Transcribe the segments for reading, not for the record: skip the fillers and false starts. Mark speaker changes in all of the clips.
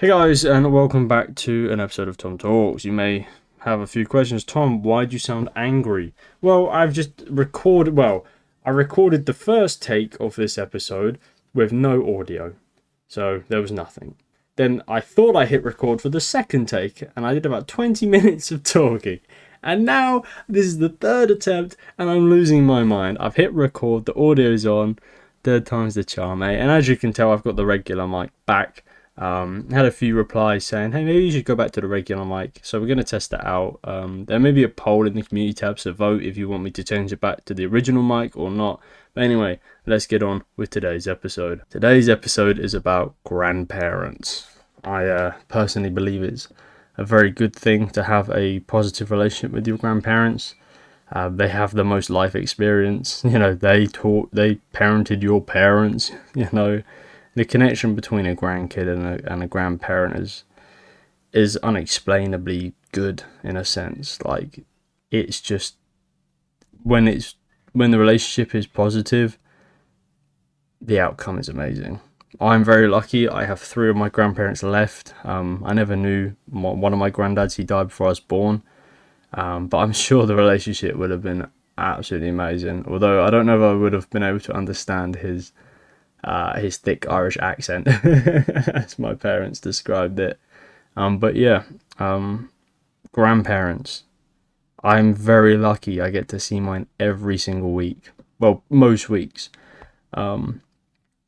Speaker 1: Hey guys, and welcome back to an episode of Tom Talks. You may have a few questions. Tom, why do you sound angry? Well, I recorded the first take of this episode with no audio, so there was nothing. Then I thought I hit record for the second take, and I did about 20 minutes of talking. And now this is the third attempt, and I'm losing my mind. I've hit record, the audio's on, third time's the charm, eh? And as you can tell, I've got the regular mic back. Had a few replies saying, hey, maybe you should go back to the regular mic. So we're going to test that out. There may be a poll in the community tab, so vote if you want me to change it back to the original mic or not. But anyway, let's get on with today's episode. Today's episode is about grandparents. I personally believe it's a very good thing to have a positive relationship with your grandparents. They have the most life experience. They parented your parents. The connection between a grandkid and a grandparent is unexplainably good in a sense. Like, it's just when the relationship is positive, the outcome is amazing. I'm very lucky. I have 3 of my grandparents left. I never knew one of my granddads. He died before I was born. But I'm sure the relationship would have been absolutely amazing. Although I don't know if I would have been able to understand his thick Irish accent, as my parents described it. But yeah, grandparents. I'm very lucky. I get to see mine every single week. Well, most weeks. And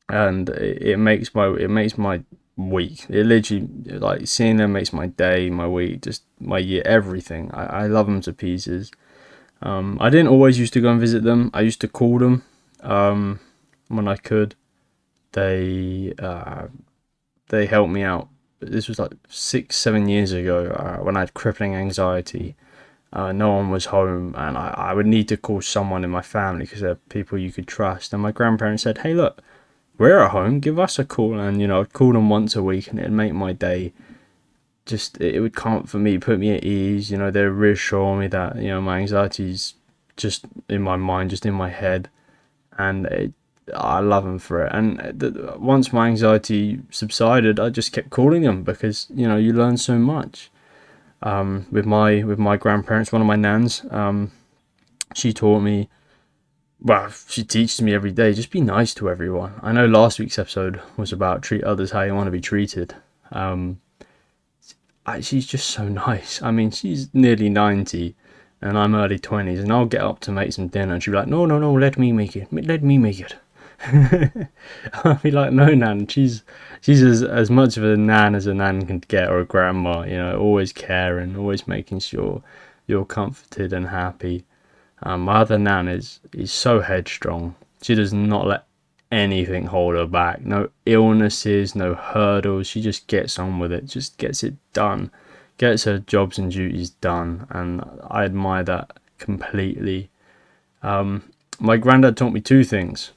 Speaker 1: it makes my week. It literally, like, seeing them makes my day, my week, just my year, everything. I love them to pieces. I didn't always used to go and visit them. I used to call them when I could. They helped me out. This was like 6-7 years ago when I had crippling anxiety. No one was home, and I would need to call someone in my family because they're people you could trust. And my grandparents said, hey, look, we're at home, give us a call. And I'd call them once a week, and it'd make my day. Just, it would comfort me, put me at ease. They'd reassure me that my anxiety's just in my mind, just in my head, and I love them for it. And once my anxiety subsided, I just kept calling them because you learn so much. With my grandparents, one of my nans, she taught me. Well, she teaches me every day, just be nice to everyone. I know last week's episode was about treat others how you want to be treated. She's just so nice. I mean, she's nearly 90 and I'm early 20s, and I'll get up to make some dinner and she'll be like, no, let me make it. I'll be like, no, Nan, she's as much of a nan as a nan can get, or a grandma, always caring, always making sure you're comforted and happy. My other nan is so headstrong. She does not let anything hold her back. No illnesses, no hurdles. She just gets on with it, just gets it done, gets her jobs and duties done, and I admire that completely. My granddad taught me 2 things.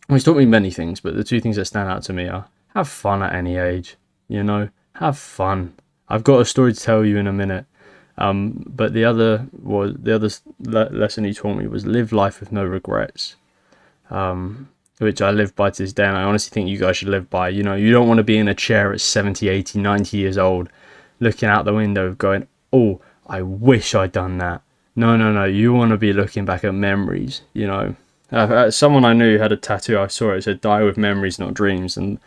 Speaker 1: Well, he's taught me many things, but the 2 things that stand out to me are have fun at any age. Have fun. I've got a story to tell you in a minute. But the other lesson he taught me was live life with no regrets, which I live by to this day, and I honestly think you guys should live by. You don't want to be in a chair at 70, 80, 90 years old, looking out the window going, oh, I wish I'd done that. No, you want to be looking back at memories. Someone I knew had a tattoo, I saw it said, die with memories, not dreams, and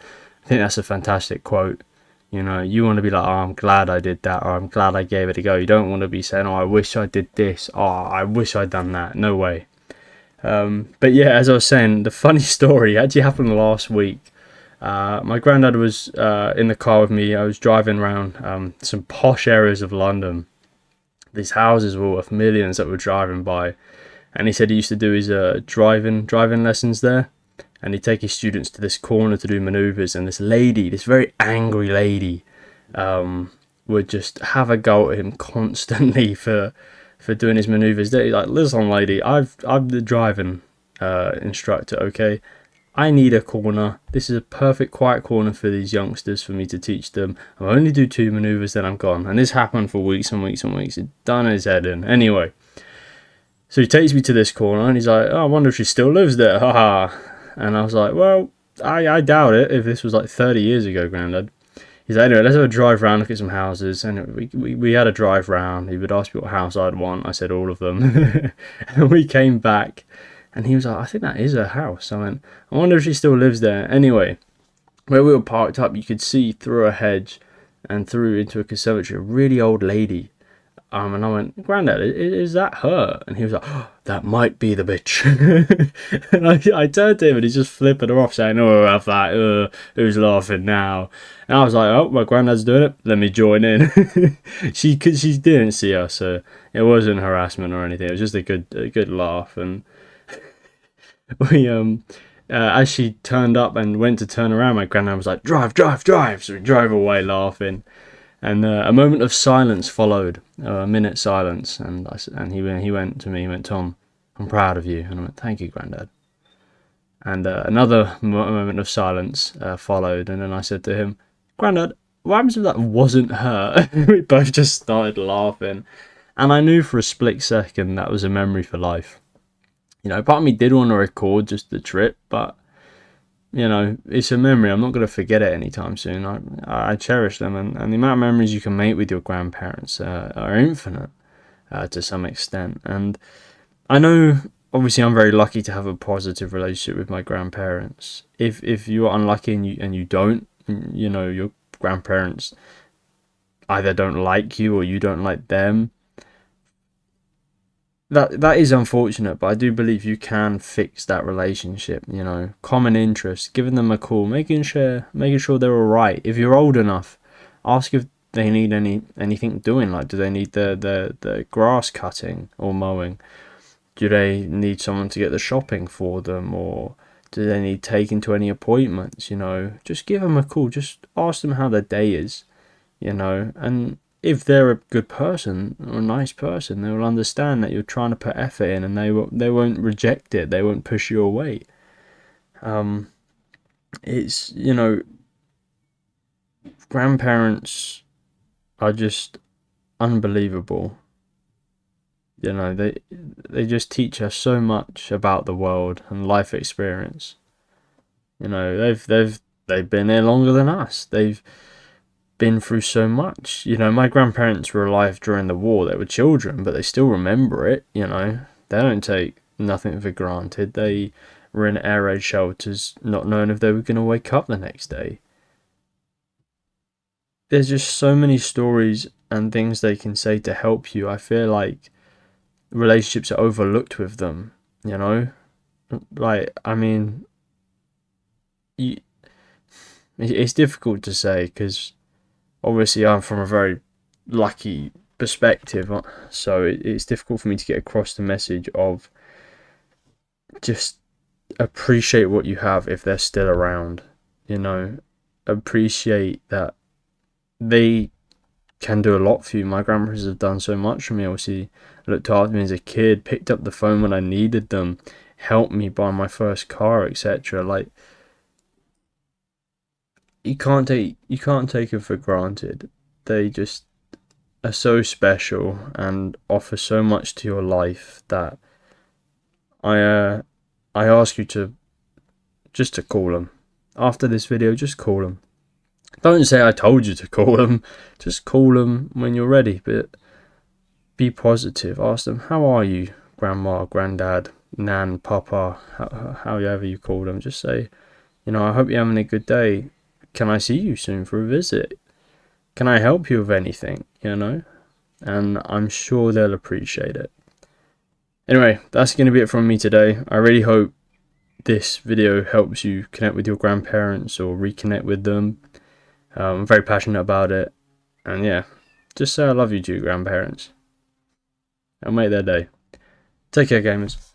Speaker 1: I think that's a fantastic quote. You want to be like, oh, I'm glad I did that, or I'm glad I gave it a go. You don't want to be saying, oh, I wish I did this, oh, I wish I'd done that. No way. But yeah, as I was saying, the funny story actually happened last week. My granddad was in the car with me. I was driving around some posh areas of London. These houses were worth millions that were driving by. And he said he used to do his driving lessons there. And he'd take his students to this corner to do manoeuvres, and this very angry lady, would just have a go at him constantly for doing his manoeuvres. They're like, listen, lady, I'm the driving instructor, okay? I need a corner. This is a perfect quiet corner for these youngsters for me to teach them. I'll only do 2 manoeuvres, then I'm gone. And this happened for weeks and weeks and weeks. It done his head in. Anyway, so he takes me to this corner, and he's like, oh, I wonder if she still lives there, haha. And I was like, well, I doubt it if this was like 30 years ago, Grandad. He's like, anyway, let's have a drive round, look at some houses. And we had a drive round. He would ask me what house I'd want. I said all of them. And we came back, and he was like, I think that is her house. I went, I wonder if she still lives there. Anyway, where we were parked up, you could see through a hedge and through into a conservatory, a really old lady. And I went, Grandad, is that her? And he was like, oh, that might be the bitch. And I turned to him, and he's just flipping her off, saying, oh, I've that, who's laughing now? And I was like, oh, my granddad's doing it, let me join in. She didn't see us, so it wasn't harassment or anything. It was just a good laugh. And we as she turned up and went to turn around, my granddad was like, drive. So we drove away laughing. And a moment of silence followed, a minute silence, and he went to me. He went, Tom, I'm proud of you. And I went, thank you, Grandad. And another moment of silence followed, and then I said to him, Grandad, what happens if that wasn't her? We both just started laughing, and I knew for a split second that was a memory for life. You know, part of me did want to record just the trip, but you know, it's a memory. I'm not going to forget it anytime soon. I cherish them, and the amount of memories you can make with your grandparents are infinite to some extent. And I know, obviously, I'm very lucky to have a positive relationship with my grandparents. If you're unlucky and you don't, you know, your grandparents either don't like you or you don't like them, that is unfortunate, but I do believe you can fix that relationship. You know, common interests, giving them a call, making sure they're all right. If you're old enough, ask if they need anything doing. Like, do they need the grass cutting or mowing? Do they need someone to get the shopping for them, or do they need taken to any appointments? You know, just give them a call. Just ask them how their day is. You know, and if they're a good person or a nice person, they will understand that you're trying to put effort in, and they won't reject it. They won't push you away. It's, you know, grandparents are just unbelievable. You know, they just teach us so much about the world and life experience. You know, they've been here longer than us. They've been through so much. You know, my grandparents were alive during the war. They were children, but they still remember it. You know, they don't take nothing for granted. They were in air raid shelters, not knowing if they were going to wake up the next day. There's just so many stories and things they can say to help you. I feel like relationships are overlooked with them, you know? Like, I mean, it's difficult to say, because obviously I'm from a very lucky perspective, so it's difficult for me to get across the message of just appreciate what you have if they're still around. You know, appreciate that they can do a lot for you. My grandparents have done so much for me. Obviously, looked after me as a kid, picked up the phone when I needed them, helped me buy my first car, etc. Like, you can't take it for granted. They just are so special and offer so much to your life that I ask you to call them after this video. Just call them. Don't say I told you to call them. Just call them when you're ready, but be positive. Ask them, how are you, grandma, granddad, nan, papa, however you call them. Just say, you know, I hope you're having a good day. Can I see you soon for a visit? Can I help you with anything, you know? And I'm sure they'll appreciate it. Anyway, that's going to be it from me today. I really hope this video helps you connect with your grandparents or reconnect with them. I'm very passionate about it. And yeah, just say I love you to your grandparents. I'll make their day. Take care, gamers.